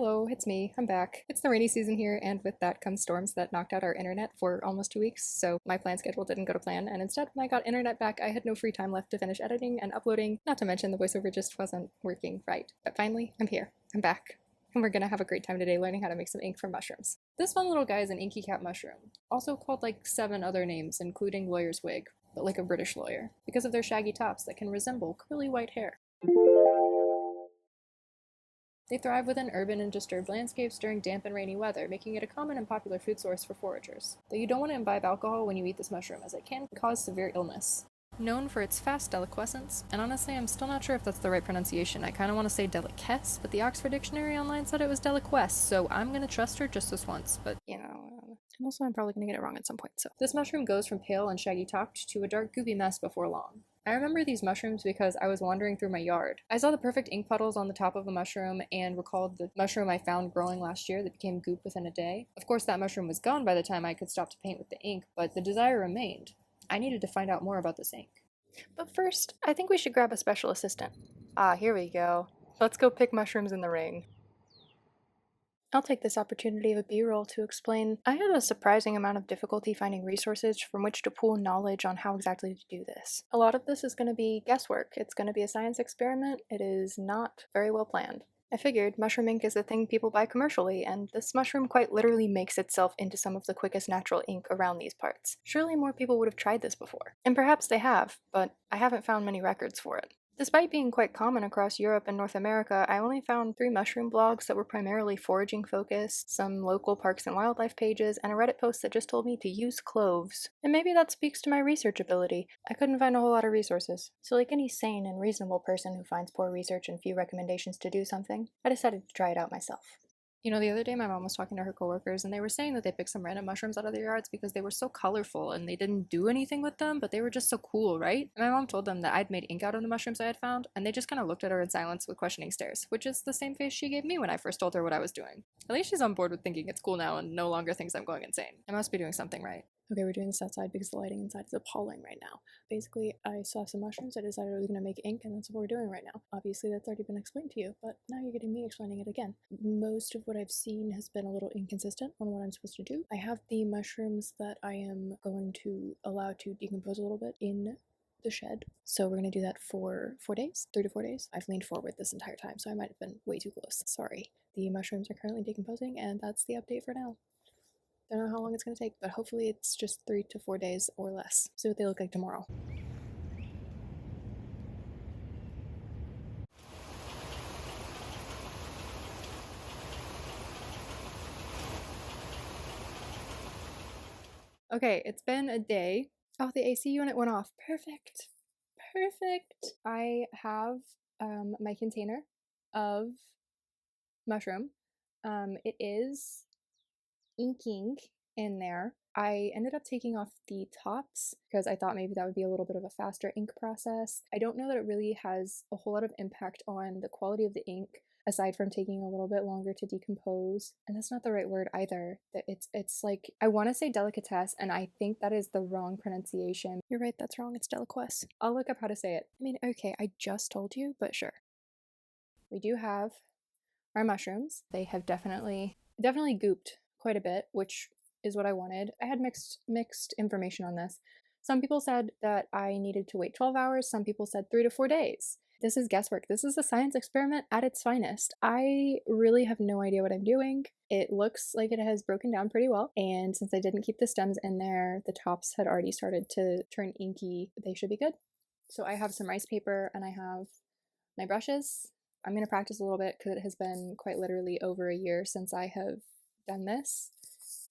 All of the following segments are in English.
Hello, it's me. I'm back. It's the rainy season here, and with that comes storms that knocked out our internet for almost 2 weeks, so my planned schedule didn't go to plan, and instead, when I got internet back, I had no free time left to finish editing and uploading, not to mention the voiceover just wasn't working right. But finally, I'm here. I'm back. And we're gonna have a great time today learning how to make some ink from mushrooms. This fun little guy is an inky cap mushroom, also called like 7 other names, including lawyer's wig, but like a British lawyer, because of their shaggy tops that can resemble curly white hair. They thrive within urban and disturbed landscapes during damp and rainy weather, making it a common and popular food source for foragers. Though you don't want to imbibe alcohol when you eat this mushroom, as it can cause severe illness. Known for its fast deliquescence, and honestly I'm still not sure if that's the right pronunciation. I kind of want to say deliquesce, but the Oxford Dictionary online said it was deliquesced, so I'm going to trust her just this once, but you know. And also I'm probably going to get it wrong at some point, so. This mushroom goes from pale and shaggy topped to a dark goopy mess before long. I remember these mushrooms because I was wandering through my yard. I saw the perfect ink puddles on the top of a mushroom and recalled the mushroom I found growing last year that became goop within a day. Of course, that mushroom was gone by the time I could stop to paint with the ink, but the desire remained. I needed to find out more about this ink. But first, I think we should grab a special assistant. Ah, here we go. Let's go pick mushrooms in the ring. I'll take this opportunity of a B-roll to explain I had a surprising amount of difficulty finding resources from which to pool knowledge on how exactly to do this. A lot of this is going to be guesswork. It's going to be a science experiment. It is not very well planned. I figured mushroom ink is a thing people buy commercially, and this mushroom quite literally makes itself into some of the quickest natural ink around these parts. Surely more people would have tried this before. And perhaps they have, but I haven't found many records for it. Despite being quite common across Europe and North America, I only found 3 mushroom blogs that were primarily foraging focused, some local parks and wildlife pages, and a Reddit post that just told me to use cloves. And maybe that speaks to my research ability. I couldn't find a whole lot of resources. So like any sane and reasonable person who finds poor research and few recommendations to do something, I decided to try it out myself. You know, the other day my mom was talking to her coworkers and they were saying that they picked some random mushrooms out of their yards because they were so colorful and they didn't do anything with them, but they were just so cool, right? And my mom told them that I'd made ink out of the mushrooms I had found, and they just kind of looked at her in silence with questioning stares, which is the same face she gave me when I first told her what I was doing. At least she's on board with thinking it's cool now and no longer thinks I'm going insane. I must be doing something right. Okay, we're doing this outside because the lighting inside is appalling right now. Basically, I saw some mushrooms, I decided I was going to make ink, and that's what we're doing right now. Obviously, that's already been explained to you, but now you're getting me explaining it again. Most of what I've seen has been a little inconsistent on what I'm supposed to do. I have the mushrooms that I am going to allow to decompose a little bit in the shed. So we're going to do that for 4 days, 3 to 4 days. I've leaned forward this entire time, so I might have been way too close. Sorry. The mushrooms are currently decomposing, and that's the update for now. Don't know how long it's going to take, but hopefully it's just 3 to 4 days or less. See what they look like tomorrow. Okay, it's been a day. Oh, the AC unit went off. Perfect. Perfect. I have my container of mushroom. It is inking in there. I ended up taking off the tops because I thought maybe that would be a little bit of a faster ink process. I don't know that it really has a whole lot of impact on the quality of the ink aside from taking a little bit longer to decompose. And that's not the right word either. It's like, I want to say deliquesced, and I think that is the wrong pronunciation. You're right, that's wrong. It's deliquesce. I'll look up how to say it. I mean, okay, I just told you, but sure. We do have our mushrooms. They have definitely gooped quite a bit, which is what I wanted. I had mixed information on this. Some people said that I needed to wait 12 hours. Some people said 3 to 4 days. This is guesswork. This is a science experiment at its finest. I really have no idea what I'm doing. It looks like it has broken down pretty well. And since I didn't keep the stems in there, the tops had already started to turn inky. They should be good. So I have some rice paper and I have my brushes. I'm going to practice a little bit because it has been quite literally over a year since I have done this.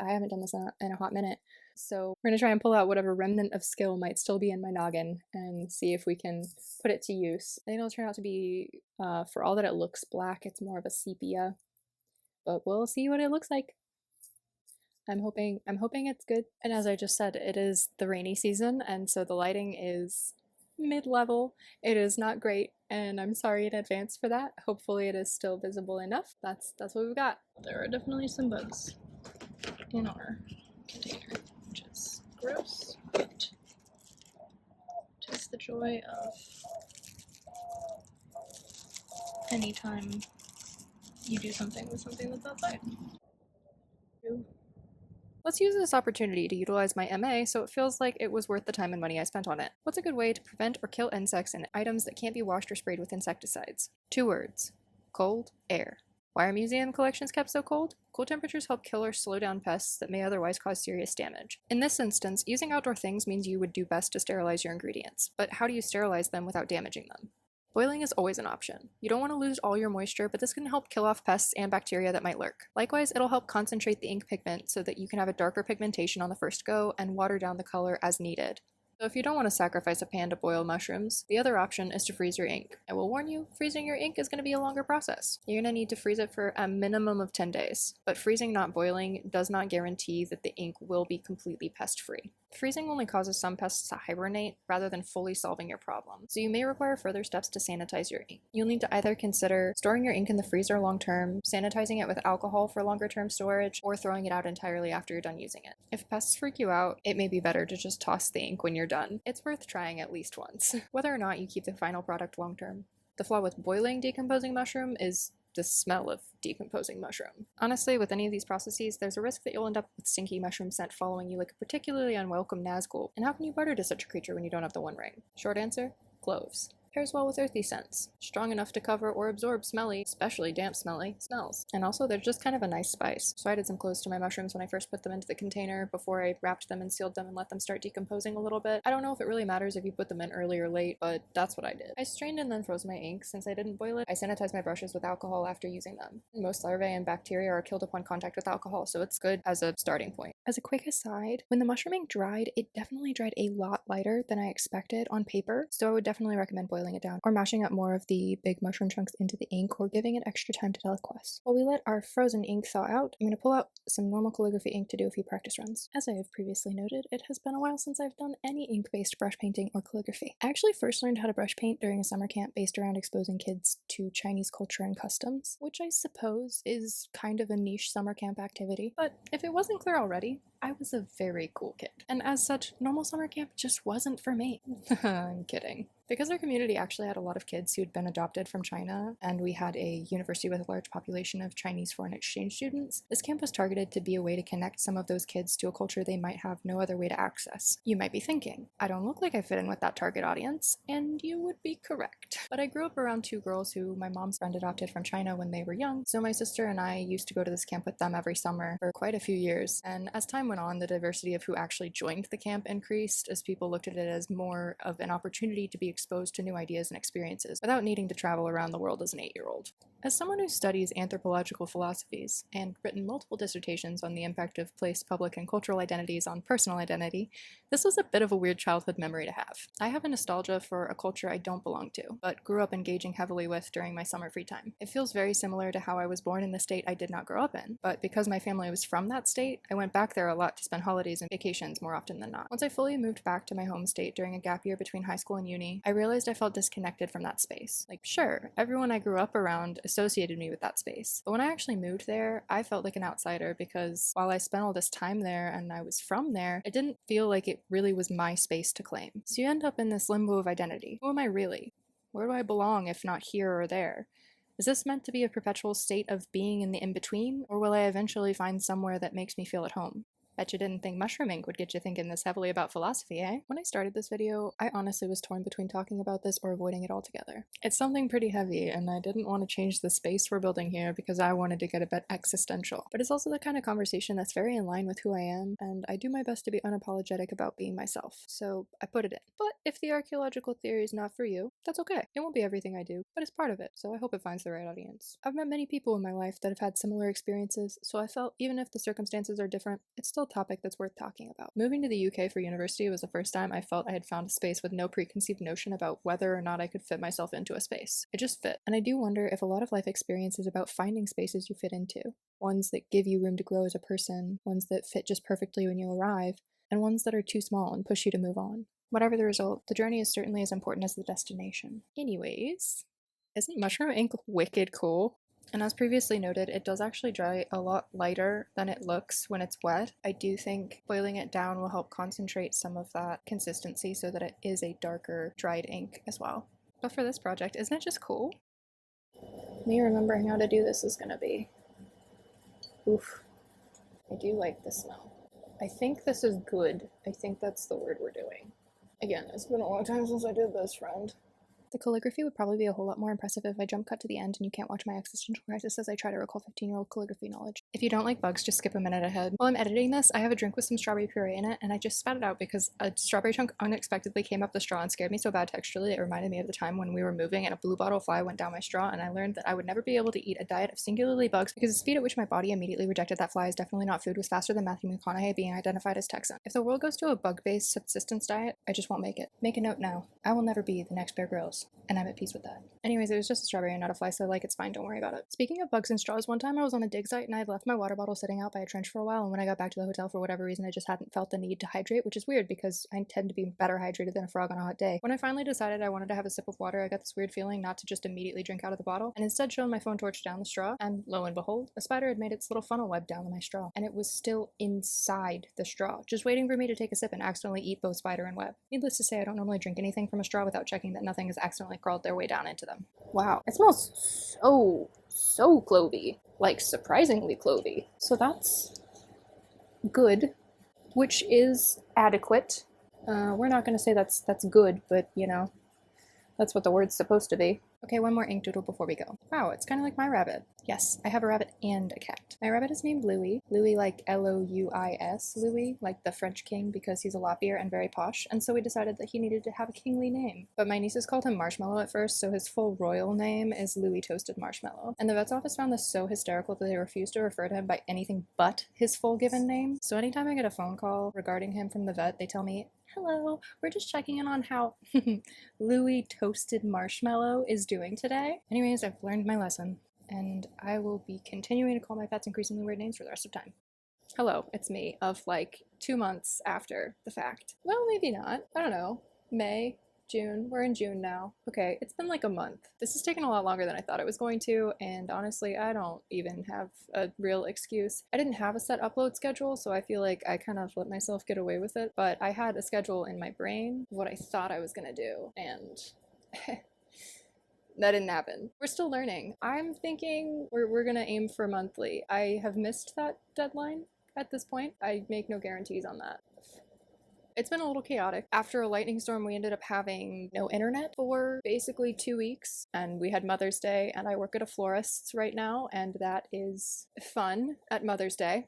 I haven't done this in a hot minute. So we're going to try and pull out whatever remnant of skill might still be in my noggin and see if we can put it to use. I think it'll turn out to be, for all that it looks black, it's more of a sepia. But we'll see what it looks like. I'm hoping it's good. And as I just said, it is the rainy season, and so the lighting is mid-level. It is not great, and I'm sorry in advance for that. Hopefully it is still visible enough. That's what we've got. There are definitely some bugs in our container, which is gross, but just the joy of anytime you do something with something that's outside. Let's use this opportunity to utilize my MA so it feels like it was worth the time and money I spent on it. What's a good way to prevent or kill insects in items that can't be washed or sprayed with insecticides? 2 words. Cold air. Why are museum collections kept so cold? Cool temperatures help kill or slow down pests that may otherwise cause serious damage. In this instance, using outdoor things means you would do best to sterilize your ingredients, but how do you sterilize them without damaging them? Boiling is always an option. You don't want to lose all your moisture, but this can help kill off pests and bacteria that might lurk. Likewise, it'll help concentrate the ink pigment so that you can have a darker pigmentation on the first go and water down the color as needed. So if you don't want to sacrifice a pan to boil mushrooms, the other option is to freeze your ink. I will warn you, freezing your ink is going to be a longer process. You're going to need to freeze it for a minimum of 10 days, but freezing not boiling does not guarantee that the ink will be completely pest-free. Freezing only causes some pests to hibernate rather than fully solving your problem, so you may require further steps to sanitize your ink. You'll need to either consider storing your ink in the freezer long term, sanitizing it with alcohol for longer term storage, or throwing it out entirely after you're done using it. If pests freak you out, it may be better to just toss the ink when you're done. It's worth trying at least once, whether or not you keep the final product long term. The flaw with boiling decomposing mushroom is the smell of decomposing mushroom. Honestly, with any of these processes, there's a risk that you'll end up with stinky mushroom scent following you like a particularly unwelcome Nazgul. And how can you barter to such a creature when you don't have the One Ring? Short answer, cloves. Pairs well with earthy scents, strong enough to cover or absorb smelly, especially damp smelly, smells. And also they're just kind of a nice spice. So I added some cloves to my mushrooms when I first put them into the container before I wrapped them and sealed them and let them start decomposing a little bit. I don't know if it really matters if you put them in early or late, but that's what I did. I strained and then froze my ink. Since I didn't boil it, I sanitized my brushes with alcohol after using them. Most larvae and bacteria are killed upon contact with alcohol, so it's good as a starting point. As a quick aside, when the mushroom ink dried, it definitely dried a lot lighter than I expected on paper, so I would definitely recommend boiling it down or mashing up more of the big mushroom chunks into the ink or giving it extra time to deliquesce. While we let our frozen ink thaw out, I'm going to pull out some normal calligraphy ink to do a few practice runs. As I have previously noted, it has been a while since I've done any ink-based brush painting or calligraphy. I actually first learned how to brush paint during a summer camp based around exposing kids to Chinese culture and customs, which I suppose is kind of a niche summer camp activity. But if it wasn't clear already, I was a very cool kid, and as such, normal summer camp just wasn't for me. I'm kidding. Because our community actually had a lot of kids who had been adopted from China, and we had a university with a large population of Chinese foreign exchange students, this camp was targeted to be a way to connect some of those kids to a culture they might have no other way to access. You might be thinking, I don't look like I fit in with that target audience, and you would be correct. But I grew up around 2 girls who my mom's friend adopted from China when they were young, so my sister and I used to go to this camp with them every summer for quite a few years, and as time went on, the diversity of who actually joined the camp increased as people looked at it as more of an opportunity to be exposed to new ideas and experiences without needing to travel around the world as an 8-year-old. As someone who studies anthropological philosophies and written multiple dissertations on the impact of place, public, and cultural identities on personal identity, this was a bit of a weird childhood memory to have. I have a nostalgia for a culture I don't belong to, but grew up engaging heavily with during my summer free time. It feels very similar to how I was born in the state I did not grow up in, but because my family was from that state, I went back there a lot to spend holidays and vacations more often than not. Once I fully moved back to my home state during a gap year between high school and uni, I realized I felt disconnected from that space. Like, sure, everyone I grew up around associated me with that space, but when I actually moved there, I felt like an outsider because while I spent all this time there and I was from there, it didn't feel like it really was my space to claim. So you end up in this limbo of identity. Who am I really? Where do I belong if not here or there? Is this meant to be a perpetual state of being in the in-between, or will I eventually find somewhere that makes me feel at home? Bet you didn't think mushroom ink would get you thinking this heavily about philosophy, eh? When I started this video, I honestly was torn between talking about this or avoiding it altogether. It's something pretty heavy, and I didn't want to change the space we're building here because I wanted to get a bit existential. But it's also the kind of conversation that's very in line with who I am, and I do my best to be unapologetic about being myself, so I put it in. But if the archaeological theory is not for you, that's okay. It won't be everything I do, but it's part of it, so I hope it finds the right audience. I've met many people in my life that have had similar experiences, so I felt even if the circumstances are different, it's still a topic that's worth talking about. Moving to the UK for university was the first time I felt I had found a space with no preconceived notion about whether or not I could fit myself into a space. It just fit. And I do wonder if a lot of life experience is about finding spaces you fit into. Ones that give you room to grow as a person, ones that fit just perfectly when you arrive, and ones that are too small and push you to move on. Whatever the result, the journey is certainly as important as the destination. Anyways, isn't mushroom ink wicked cool? And as previously noted, it does actually dry a lot lighter than it looks when it's wet. I do think boiling it down will help concentrate some of that consistency so that it is a darker dried ink as well. But for this project, isn't it just cool? Me remembering how to do this is gonna be... Oof. I do like the smell. I think this is good. I think that's the word we're doing. Again, it's been a long time since I did this, friend. The calligraphy would probably be a whole lot more impressive if I jump cut to the end and you can't watch my existential crisis as I try to recall 15-year-old calligraphy knowledge. If you don't like bugs, just skip a minute ahead. While I'm editing this, I have a drink with some strawberry puree in it, and I just spat it out because a strawberry chunk unexpectedly came up the straw and scared me so bad texturally it reminded me of the time when we were moving and a blue bottle fly went down my straw, and I learned that I would never be able to eat a diet of singularly bugs because the speed at which my body immediately rejected that fly is definitely not food was faster than Matthew McConaughey being identified as Texan. If the world goes to a bug-based subsistence diet, I just won't make it. Make a note now. I will never be the next Bear Grylls, and I'm at peace with that. Anyways, it was just a strawberry and not a fly, so like it's fine, don't worry about it. Speaking of bugs and straws, one time I was on a dig site and I had left my water bottle sitting out by a trench for a while, and when I got back to the hotel for whatever reason I just hadn't felt the need to hydrate, which is weird because I tend to be better hydrated than a frog on a hot day. When I finally decided I wanted to have a sip of water, I got this weird feeling not to just immediately drink out of the bottle, and instead shone my phone torch down the straw, and lo and behold, a spider had made its little funnel web down my straw, and it was still inside the straw, just waiting for me to take a sip and accidentally eat both spider and web. Needless to say, I don't normally drink anything from a straw without checking that nothing has accidentally crawled their way down into them. Wow, it smells so clovey, like surprisingly clovey. So that's good, which is adequate. We're not going to say that's good, but you know, that's what the word's supposed to be. Okay, one more ink doodle before we go. Wow, it's kind of like my rabbit. Yes, I have a rabbit and a cat. My rabbit is named Louis. Louis like L-O-U-I-S, Louis, like the French king because he's a lop-ear and very posh, and so we decided that he needed to have a kingly name. But my nieces called him Marshmallow at first, so his full royal name is Louis Toasted Marshmallow. And the vet's office found this so hysterical that they refused to refer to him by anything but his full given name. So anytime I get a phone call regarding him from the vet, they tell me, "Hello, we're just checking in on how Louis Toasted Marshmallow is doing today." Anyways, I've learned my lesson, and I will be continuing to call my pets increasingly weird names for the rest of time. Hello, it's me, of like 2 months after the fact. Well, maybe not. I don't know. May, June. We're in June now. Okay, it's been like a month. This has taken a lot longer than I thought it was going to, and honestly, I don't even have a real excuse. I didn't have a set upload schedule, so I feel like I kind of let myself get away with it, but I had a schedule in my brain, what I thought I was gonna do, and that didn't happen. We're still learning. I'm thinking we're gonna aim for monthly. I have missed that deadline at this point. I make no guarantees on that. It's been a little chaotic. After a lightning storm, we ended up having no internet for basically 2 weeks, and we had Mother's Day, and I work at a florist's right now, and that is fun at Mother's Day.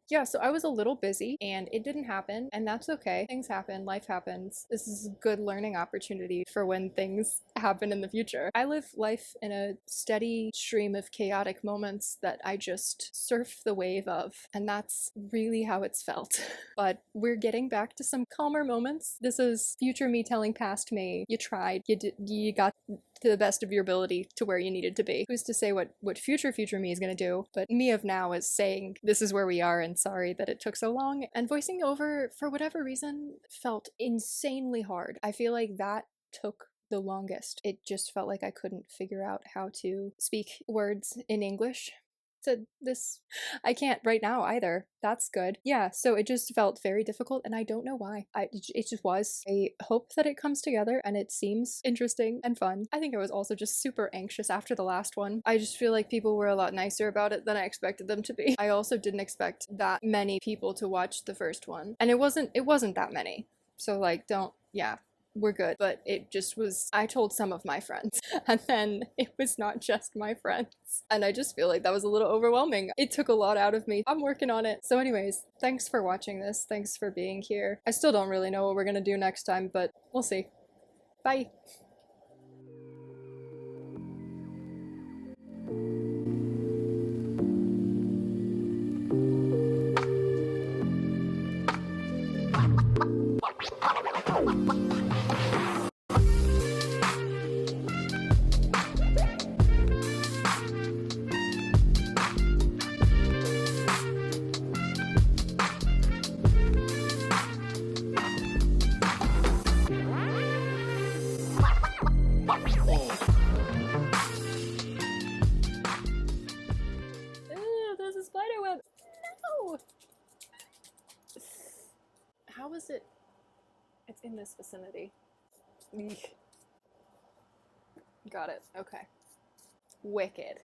Yeah, so I was a little busy and it didn't happen, and that's okay. Things happen, life happens. This is a good learning opportunity for when things happen in the future. I live life in a steady stream of chaotic moments that I just surf the wave of, and that's really how it's felt. But we're getting back to some calmer moments. This is future me telling past me, you tried, you got to the best of your ability to where you needed to be. Who's to say what future me is gonna do, but me of now is saying this is where we are and sorry that it took so long. And voicing over, for whatever reason, felt insanely hard. I feel like that took the longest. It just felt like I couldn't figure out how to speak words in English. To this, I can't right now either. That's good. Yeah, so it just felt very difficult, and I don't know why. It just was. I hope that it comes together and it seems interesting and fun. I think I was also just super anxious after the last one. I just feel like people were a lot nicer about it than I expected them to be. I also didn't expect that many people to watch the first one, and it wasn't that many. So like, yeah. We're good. But it just was, I told some of my friends, and then it was not just my friends. And I just feel like that was a little overwhelming. It took a lot out of me. I'm working on it. So anyways, thanks for watching this. Thanks for being here. I still don't really know what we're gonna do next time, but we'll see. Bye. There's a spider web. No! How is it? It's in this vicinity. Eek. Got it. Okay. wicked.